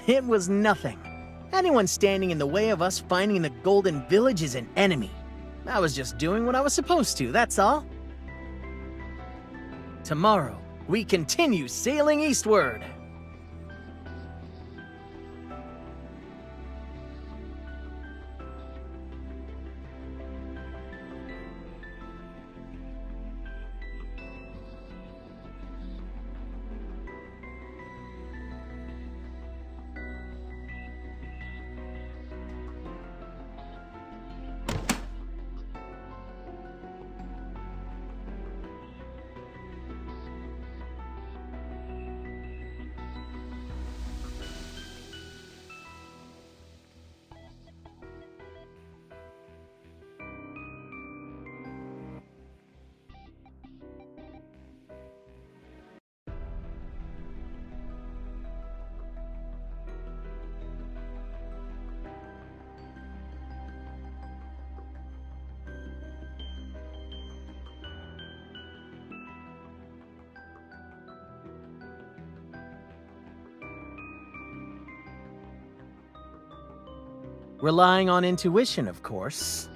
It was nothing. Anyone standing in the way of us finding the Golden Village is an enemy. I was just doing what I was supposed to, that's all. Tomorrow, we continue sailing eastward. Relying on intuition, of course.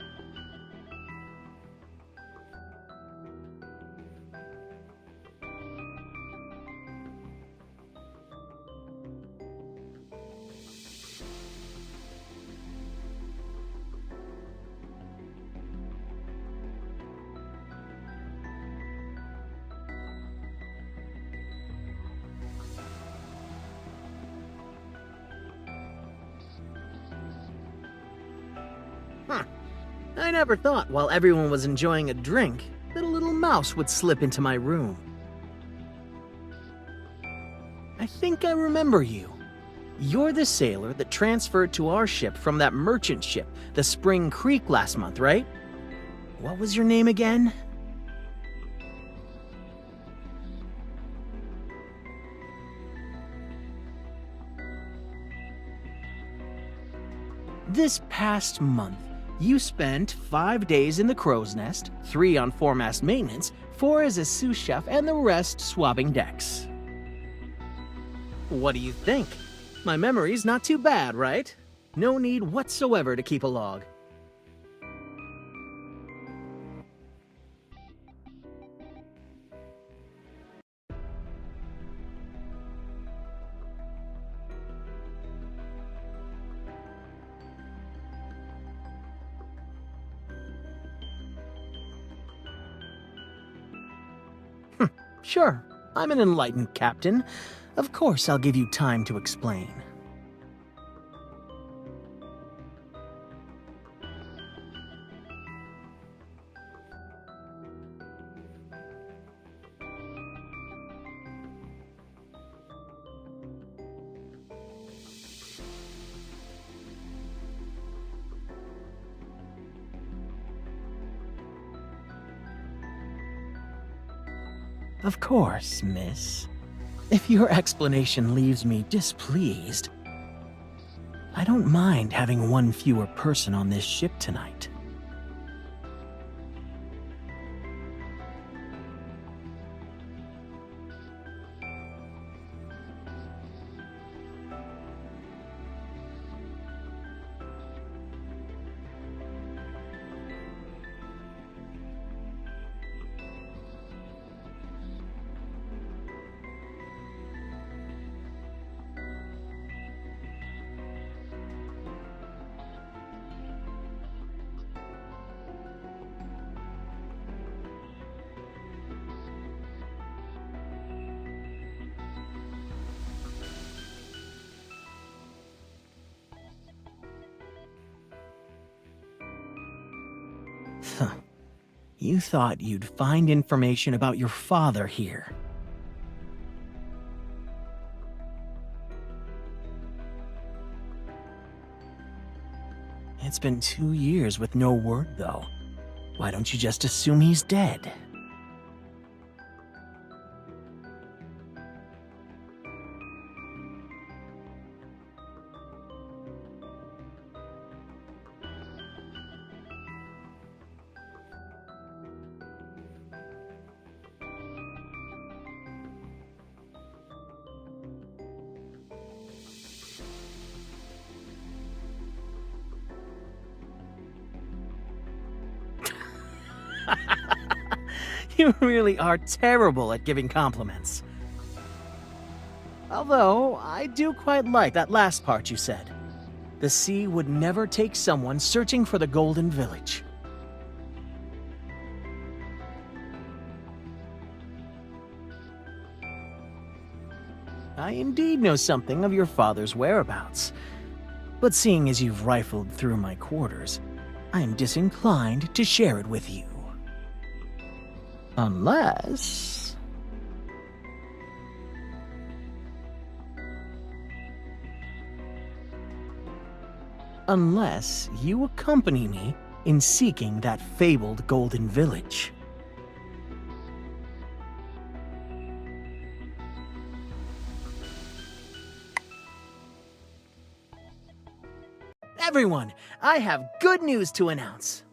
I never thought while everyone was enjoying a drink that a little mouse would slip into my room. I think I remember you. You're the sailor that transferred to our ship from that merchant ship, the Spring Creek, last month, right? What was your name again? This past month, you spent 5 days in the crow's nest, 3 on foremast maintenance, 4 as a sous chef, and the rest swabbing decks. What do you think? My memory's not too bad, right? No need whatsoever to keep a log. Sure, I'm an enlightened captain. Of course I'll give you time to explain. Of course, miss. If your explanation leaves me displeased, I don't mind having one fewer person on this ship tonight. You thought you'd find information about your father here. It's been 2 years with no word, though. Why don't you just assume he's dead? You really are terrible at giving compliments. Although, I do quite like that last part you said. The sea would never take someone searching for the Golden Village. I indeed know something of your father's whereabouts. But seeing as you've rifled through my quarters, I am disinclined to share it with you. Unless... Unless you accompany me in seeking that fabled Golden Village. Everyone, I have good news to announce.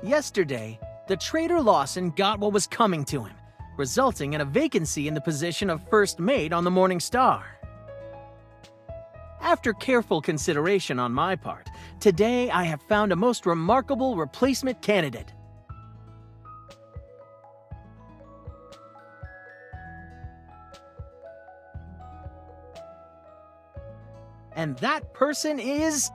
Yesterday, the traitor Lawson got what was coming to him, resulting in a vacancy in the position of first mate on the Morning Star. After careful consideration on my part, today I have found a most remarkable replacement candidate. And that person is...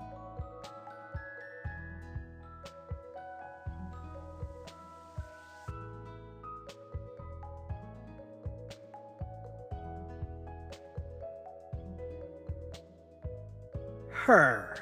her.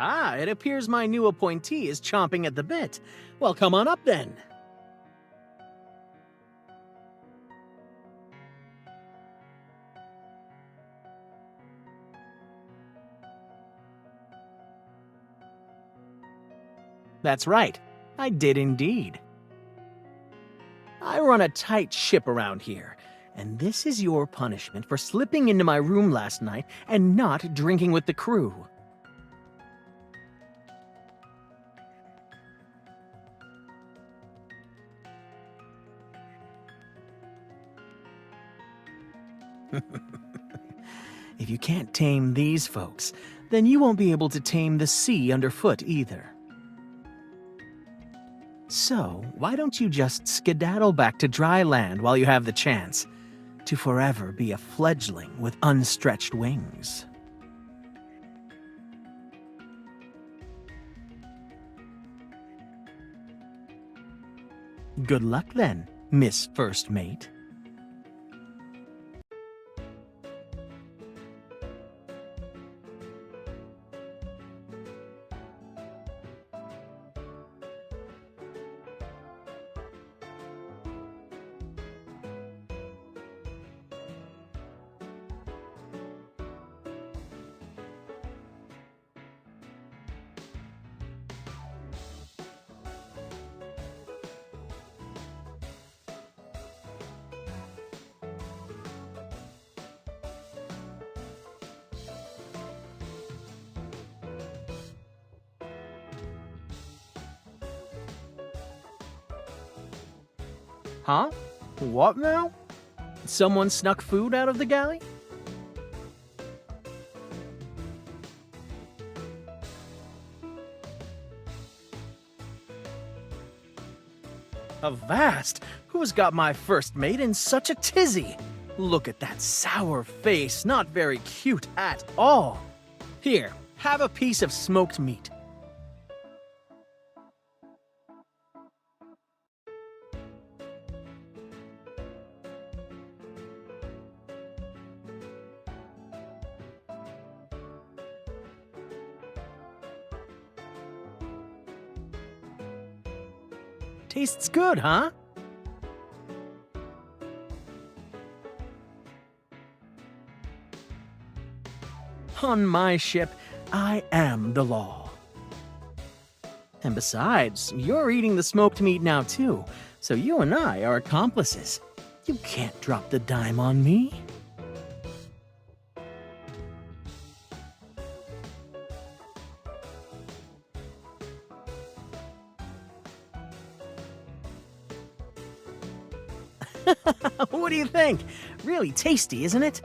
Ah, it appears my new appointee is chomping at the bit. Well, come on up then. That's right, I did indeed. I run a tight ship around here, and this is your punishment for slipping into my room last night and not drinking with the crew. If you can't tame these folks, then you won't be able to tame the sea underfoot either. So, why don't you just skedaddle back to dry land while you have the chance, to forever be a fledgling with unstretched wings? Good luck then, Miss First Mate. Huh? What now? Someone snuck food out of the galley? Avast! Who's got my first mate in such a tizzy? Look at that sour face, not very cute at all. Here, have a piece of smoked meat. Tastes good, huh? On my ship, I am the law. And besides, you're eating the smoked meat now too, so you and I are accomplices. You can't drop the dime on me. What do you think? Really tasty, isn't it?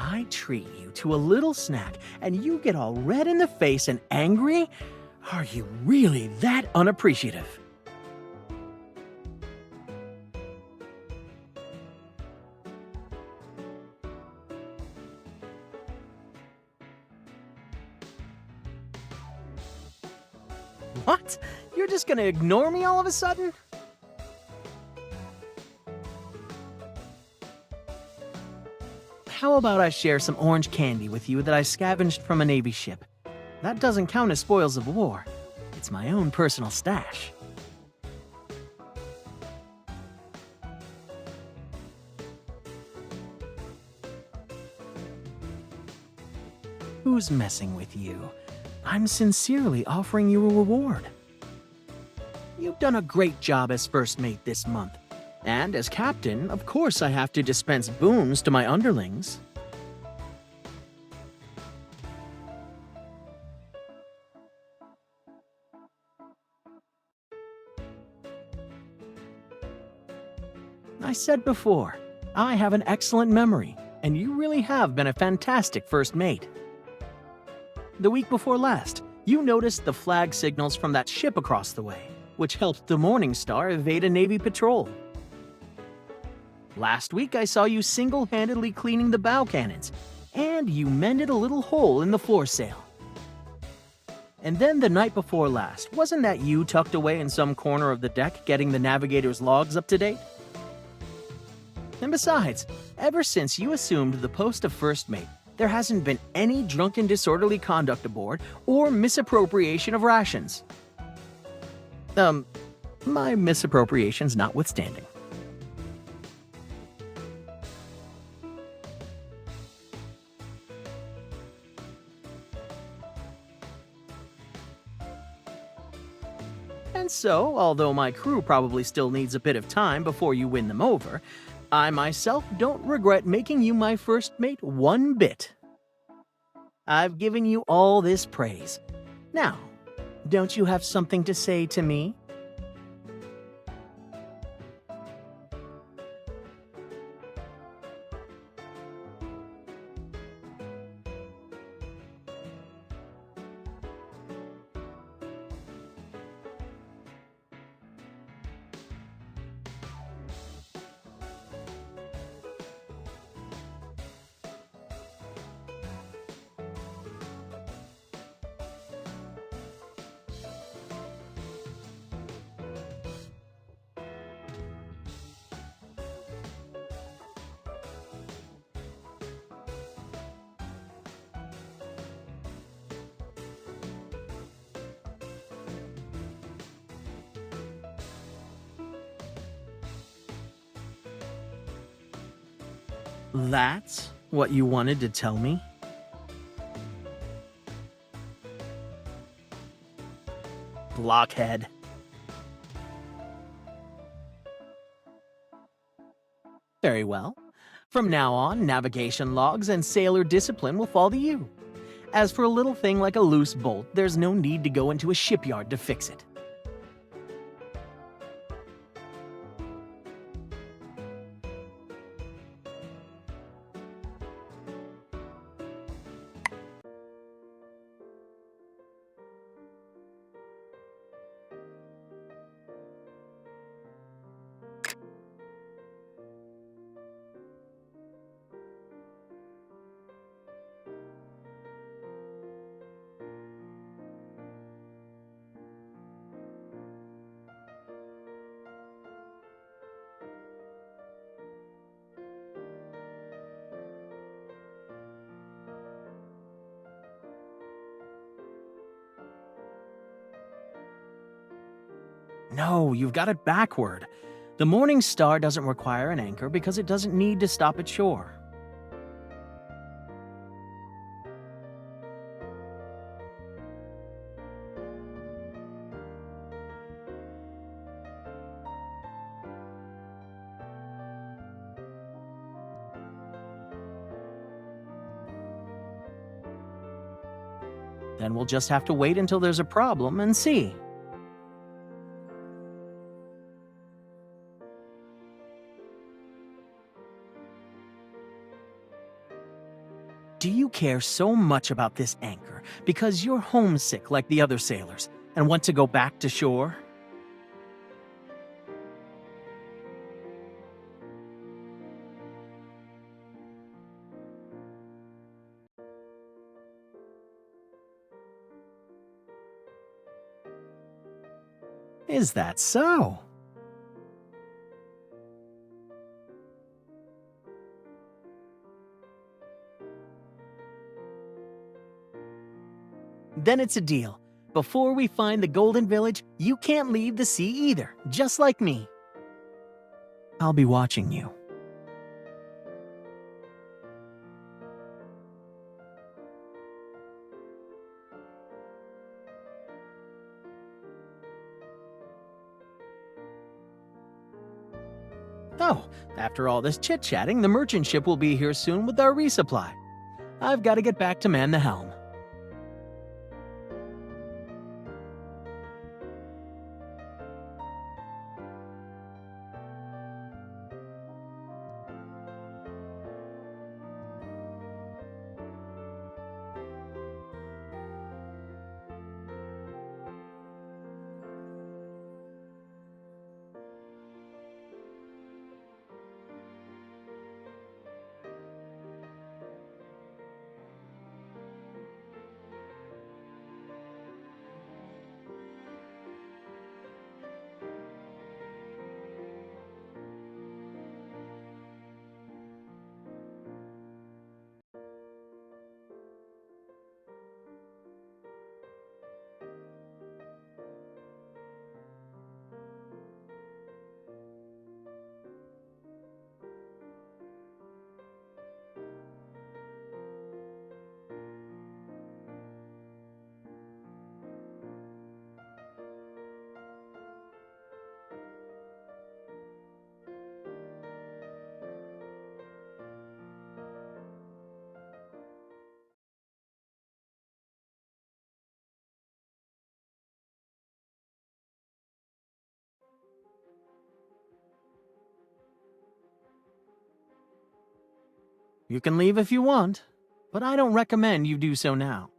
I treat you to a little snack and you get all red in the face and angry? Are you really that unappreciative? What? You're just gonna ignore me all of a sudden? How about I share some orange candy with you that I scavenged from a Navy ship? That doesn't count as spoils of war. It's my own personal stash. Who's messing with you? I'm sincerely offering you a reward. You've done a great job as first mate this month. And as captain, of course I have to dispense boons to my underlings. I said before, I have an excellent memory, and you really have been a fantastic first mate. The week before last, you noticed the flag signals from that ship across the way, which helped the Morning Star evade a Navy patrol. Last week, I saw you single-handedly cleaning the bow cannons, and you mended a little hole in the foresail. And then the night before last, wasn't that you tucked away in some corner of the deck getting the navigator's logs up to date? And besides, ever since you assumed the post of first mate, there hasn't been any drunken disorderly conduct aboard or misappropriation of rations. My misappropriations notwithstanding. And so, although my crew probably still needs a bit of time before you win them over, I myself don't regret making you my first mate one bit. I've given you all this praise. Now, don't you have something to say to me? That's what you wanted to tell me? Blockhead. Very well. From now on, navigation logs and sailor discipline will fall to you. As for a little thing like a loose bolt, there's no need to go into a shipyard to fix it. No, you've got it backward. The Morning Star doesn't require an anchor because it doesn't need to stop at shore. Then we'll just have to wait until there's a problem and see. Do you care so much about this anchor because you're homesick like the other sailors and want to go back to shore? Is that so? Then it's a deal. Before we find the Golden Village, you can't leave the sea either, just like me. I'll be watching you. Oh, after all this chit-chatting, the merchant ship will be here soon with our resupply. I've got to get back to man the helm. You can leave if you want, but I don't recommend you do so now.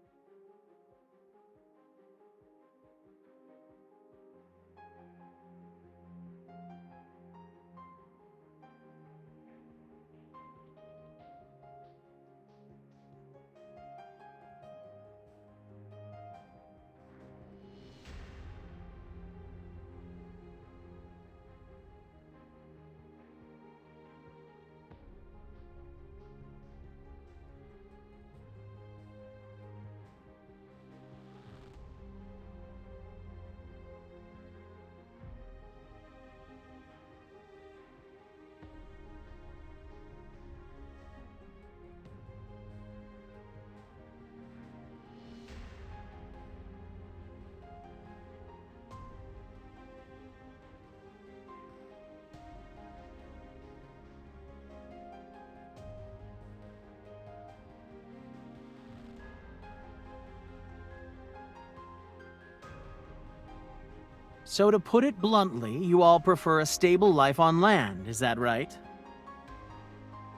So to put it bluntly, you all prefer a stable life on land, is that right?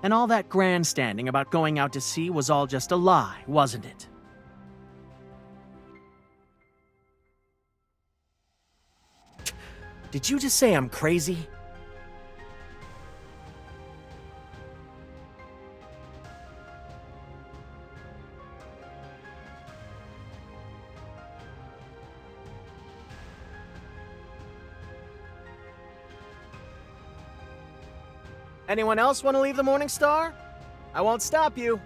And all that grandstanding about going out to sea was all just a lie, wasn't it? Did you just say I'm crazy? Anyone else want to leave the Morning Star? I won't stop you.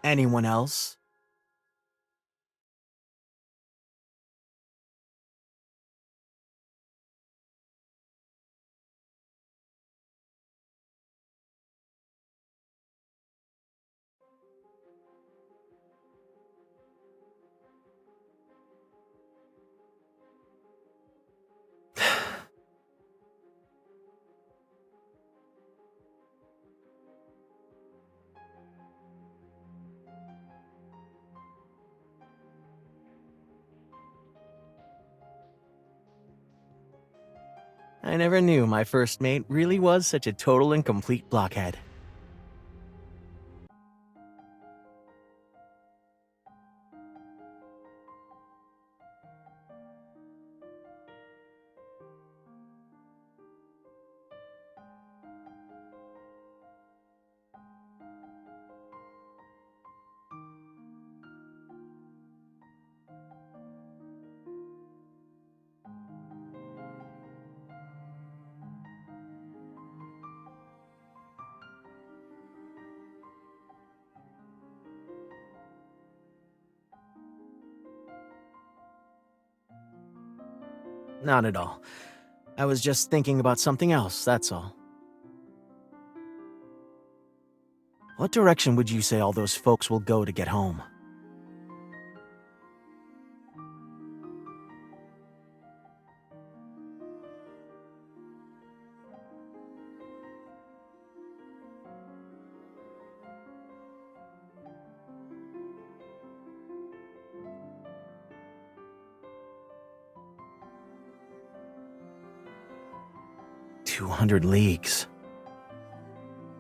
anyone else? I never knew my first mate really was such a total and complete blockhead. Not at all. I was just thinking about something else, that's all. What direction would you say all those folks will go to get home? "200 leagues.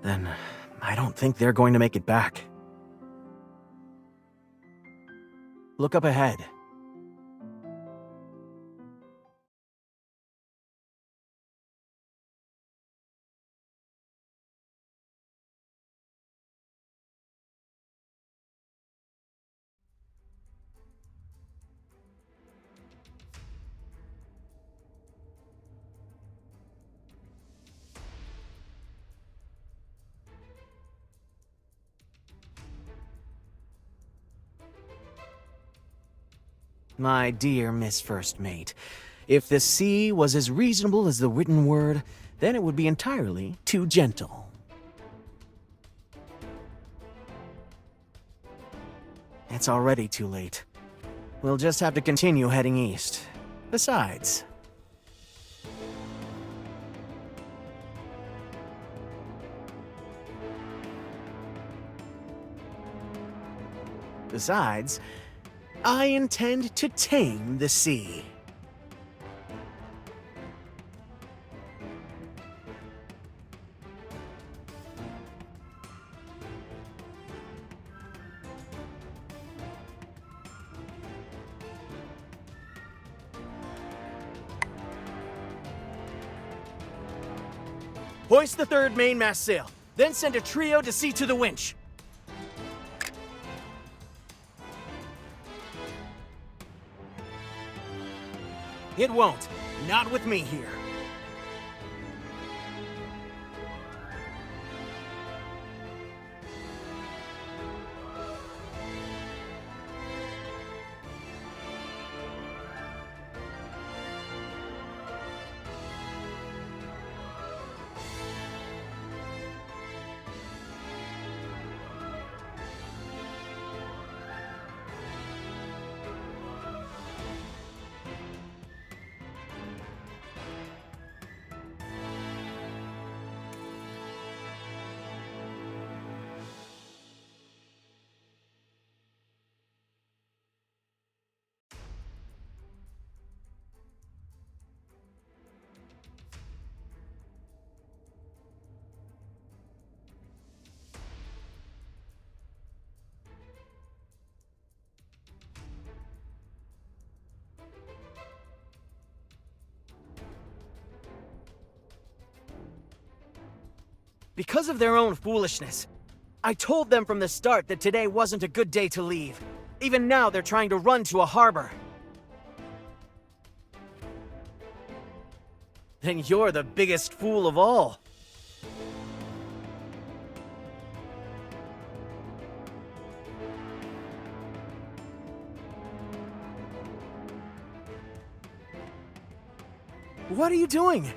Then I don't think they're going to make it back. Look up ahead." My dear Miss First Mate, if the sea was as reasonable as the written word, then it would be entirely too gentle. It's already too late. We'll just have to continue heading east. Besides... I intend to tame the sea. Hoist the third mainmast sail, then send a trio to see to the winch. It won't. Not with me here. Because of their own foolishness. I told them from the start that today wasn't a good day to leave. Even now, they're trying to run to a harbor. Then you're the biggest fool of all. What are you doing?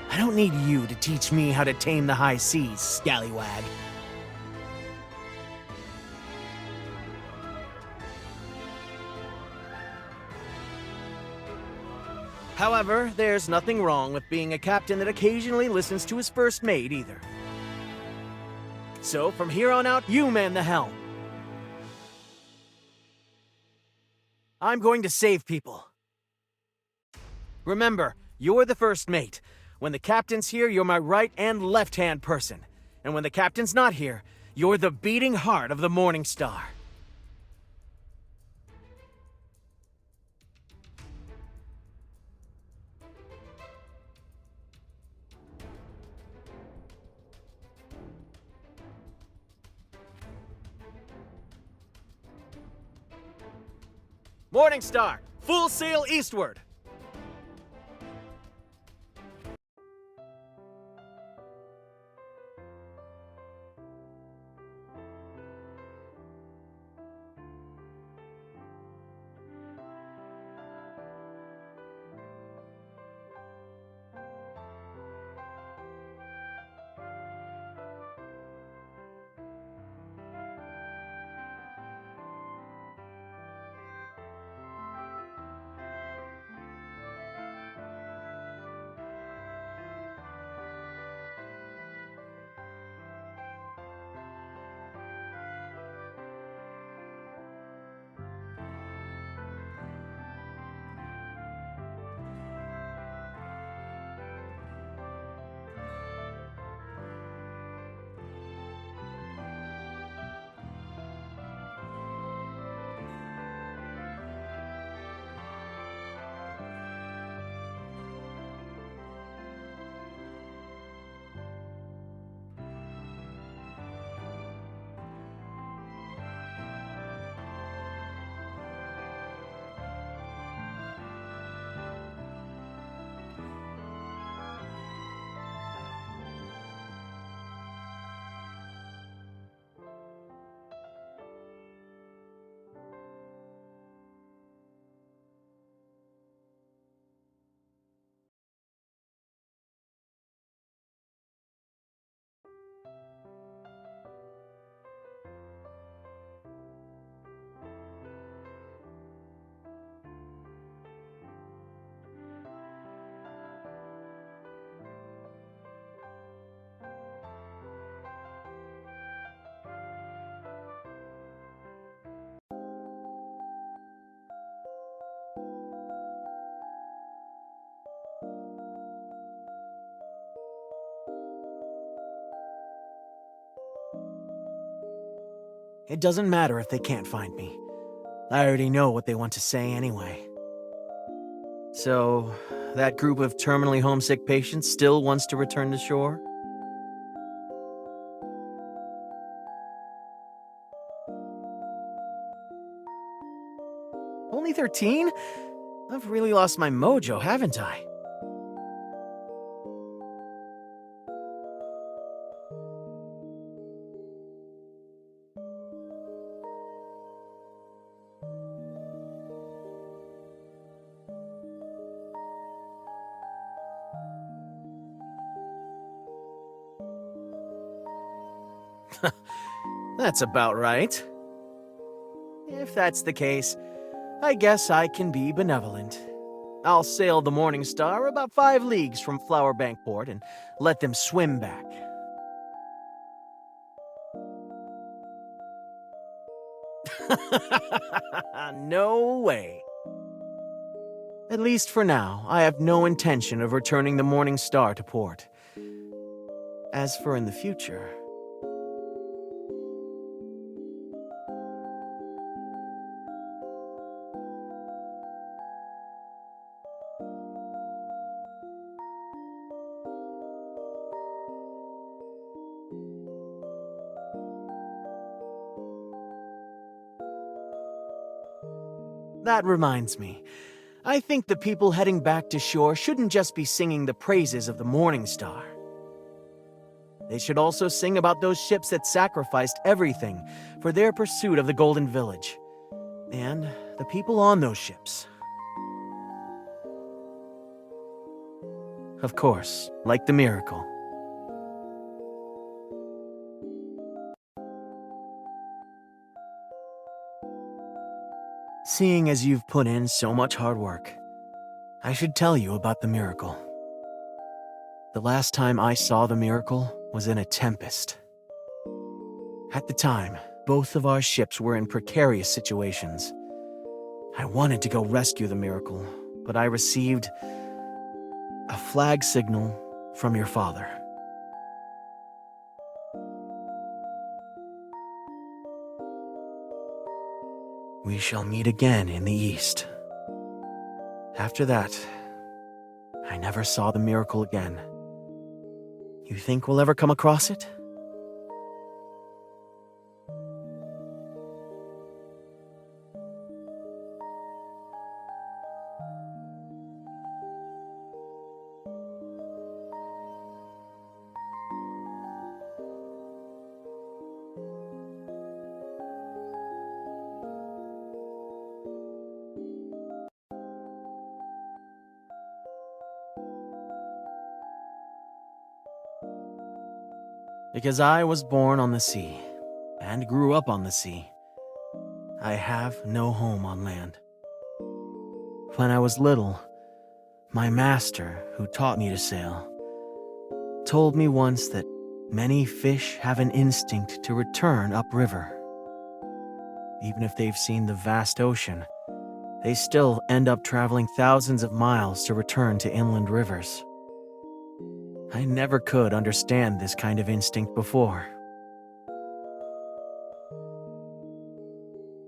I don't need you to teach me how to tame the high seas, scallywag. However, there's nothing wrong with being a captain that occasionally listens to his first mate either. So from here on out, you man the helm. I'm going to save people. Remember, you're the first mate. When the captain's here, you're my right and left-hand person. And when the captain's not here, you're the beating heart of the Morning Star. Morning Star, full sail eastward! It doesn't matter if they can't find me. I already know what they want to say anyway. So, that group of terminally homesick patients still wants to return to shore? Only 13? I've really lost my mojo, haven't I? That's about right. If that's the case, I guess I can be benevolent. I'll sail the Morning Star about 5 leagues from Flowerbank Port and let them swim back. No way. At least for now, I have no intention of returning the Morning Star to port. As for in the future... That reminds me. I think the people heading back to shore shouldn't just be singing the praises of the Morning Star. They should also sing about those ships that sacrificed everything for their pursuit of the Golden Village. And the people on those ships. Of course, like the Miracle. Seeing as you've put in so much hard work, I should tell you about the Miracle. The last time I saw the Miracle was in a tempest. At the time, both of our ships were in precarious situations. I wanted to go rescue the Miracle, but I received a flag signal from your father. We shall meet again in the east. After that, I never saw the Miracle again. You think we'll ever come across it? Because I was born on the sea, and grew up on the sea, I have no home on land. When I was little, my master, who taught me to sail, told me once that many fish have an instinct to return upriver. Even if they've seen the vast ocean, they still end up traveling thousands of miles to return to inland rivers. I never could understand this kind of instinct before.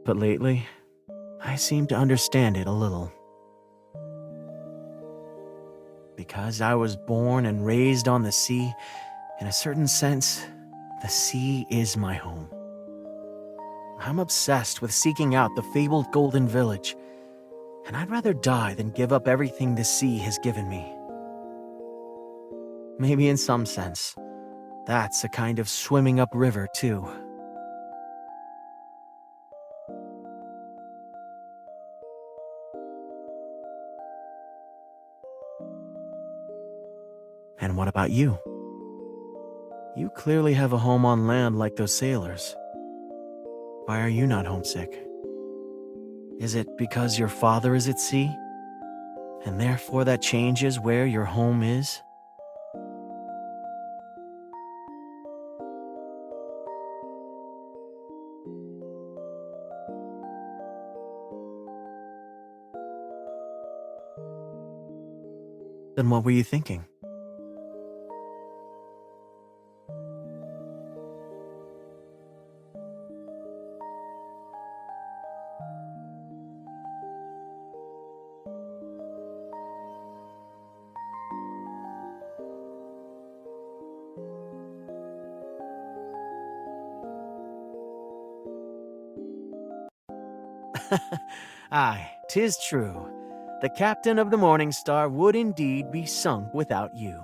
But lately, I seem to understand it a little. Because I was born and raised on the sea, in a certain sense, the sea is my home. I'm obsessed with seeking out the fabled Golden Village, and I'd rather die than give up everything the sea has given me. Maybe in some sense, that's a kind of swimming upriver too. And what about you? You clearly have a home on land like those sailors. Why are you not homesick? Is it because your father is at sea? And therefore that changes where your home is? Then what were you thinking? Aye, 'tis true. The captain of the Morning Star would indeed be sunk without you.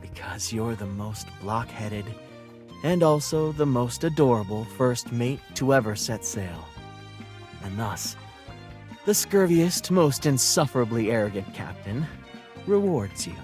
Because you're the most block-headed, and also the most adorable first mate to ever set sail. And thus, the scurviest, most insufferably arrogant captain rewards you.